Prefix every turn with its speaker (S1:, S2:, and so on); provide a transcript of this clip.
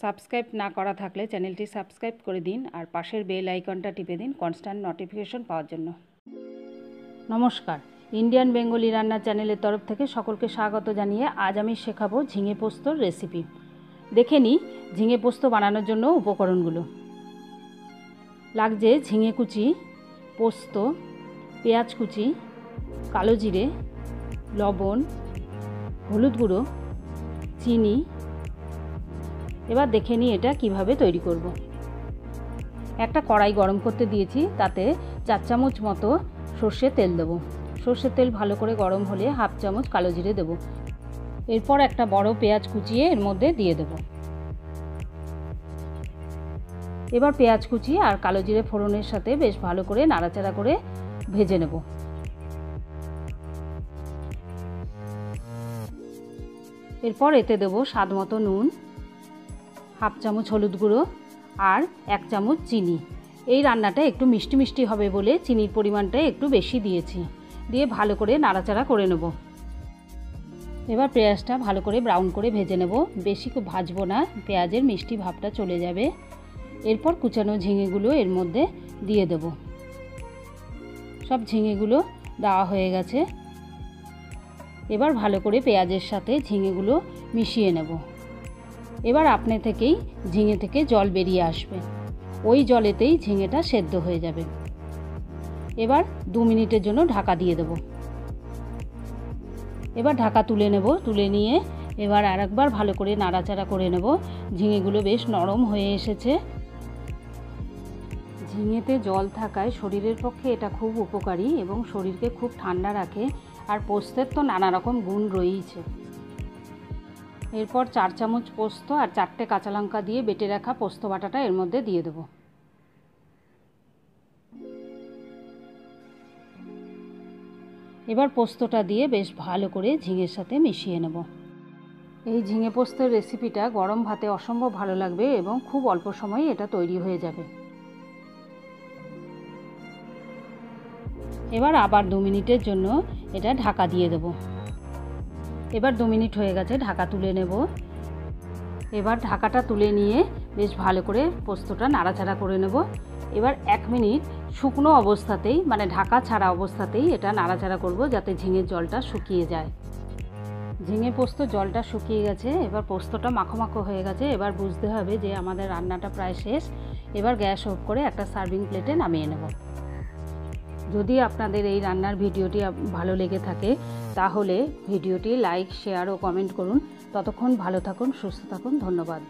S1: Subscribe না করা থাকলে চ্যানেলটি সাবস্ক্রাইব করে দিন আর পাশের বেল আইকনটা টিপে দিন কনস্ট্যান্ট নোটিফিকেশন পাওয়ার জন্য। নমস্কার, ইন্ডিয়ান বেঙ্গলি রান্না চ্যানেলের তরফ থেকে সকলকে স্বাগত জানিয়ে আজ আমি শেখাবো ঝিঙে পোস্তর রেসিপি। দেখে নিই ঝিঙে পোস্ত বানানোর জন্য উপকরণগুলো। লাগছে ঝিঙে কুচি, পোস্ত, পেঁয়াজ কুচি, কালো জিরে, লবণ, হলুদ গুঁড়ো, চিনি। এবার দেখে নিই এটা কিভাবে তৈরি করব। একটা কড়াই গরম করতে দিয়েছি, তাতে 4 চামচ মতো সর্ষের তেল দেবো। সর্ষের তেল ভালো করে গরম হলে হাফ চামচ কালো জিরে দেবো। এরপর একটা বড় পেঁয়াজ কুচিয়ে এর মধ্যে দিয়ে দেবো। এবার পেঁয়াজ কুচি আর কালো জিরে ফোড়নের সাথে বেশ ভালো করে নাড়াচাড়া করে ভেজে নেব। এরপর এতে দেবো স্বাদ মতো নুন, হাফ চামচ হলুদ গুঁড়ো আর 1 চামচ চিনি। এই রান্নাটা একটু মিষ্টি মিষ্টি হবে বলে চিনির পরিমাণটা একটু বেশি দিয়েছি। দিয়ে ভালো করে নাড়াচাড়া করে নেব। এবার পেঁয়াজটা ভালো করে ব্রাউন করে ভেজে নেব। বেশি ভাজবো না, পেঁয়াজের মিষ্টি ভাবটা চলে যাবে। এরপর কুচানো ঝিঙেগুলো এর মধ্যে দিয়ে দেব। সব ঝিঙেগুলো দেওয়া হয়ে গেছে। এবার ভালো করে পেঁয়াজের সাথে ঝিঙেগুলো মিশিয়ে নেব। এবার আপনি থেকেই ঝিঙে থেকে জল বেরিয়ে আসবে, ওই জলেতেই ঝিঙেটা সেদ্ধ হয়ে যাবে। এবার 2 মিনিটের জন্য ঢাকা দিয়ে দেব। এবার ঢাকা তুলে নেব। তুলে নিয়ে এবার আরেকবার ভালো করে নাড়াচাড়া করে নেব। ঝিঙেগুলো বেশ নরম হয়ে এসেছে। ঝিঙেতে জল থাকায় শরীরের পক্ষে এটা খুব উপকারী এবং শরীরকে খুব ঠান্ডা রাখে। আর পোস্তের তো নানা রকম গুণ রয়েছে। এরপর 4 চামচ পোস্ত আর 4টে কাঁচা লঙ্কা দিয়ে বেটে রাখা পোস্ত বাটাটা এর মধ্যে দিয়ে দেব। এবার পোস্তটা দিয়ে বেশ ভালো করে ঝিঙের সাথে মিশিয়ে নেব। এই ঝিঙে পোস্তের রেসিপিটা গরম ভাতে অসম্ভব ভালো লাগবে এবং খুব অল্প সময়ে এটা তৈরি হয়ে যাবে। এবার আবার 2 মিনিটের জন্য এটা ঢাকা দিয়ে দেব। এবার 2 মিনিট হয়ে গেছে, ঢাকা তুলে নেব। এবার ঢাকাটা তুলে নিয়ে বেশ ভালো করে পোস্তটা নাড়াচাড়া করে নেব। এবার 1 মিনিট শুকনো অবস্থাতেই, মানে ঢাকা ছাড়া অবস্থাতেই এটা নাড়াচাড়া করব, যাতে ঝিঙের জলটা শুকিয়ে যায়। ঝিঙে পোস্ত জলটা শুকিয়ে গেছে। এবার পোস্তটা মাখো মাখো হয়ে গেছে। এবার বুঝতে হবে যে আমাদের রান্নাটা প্রায় শেষ। এবার গ্যাস অফ করে একটা সার্ভিং প্লেটে নামিয়ে নেব। যদি আপনাদের এই রান্নার ভিডিওটি ভালো লেগে থাকে তাহলে ভিডিওটি লাইক, শেয়ার ও কমেন্ট করুন। ততক্ষণ ভালো থাকুন, সুস্থ থাকুন। ধন্যবাদ।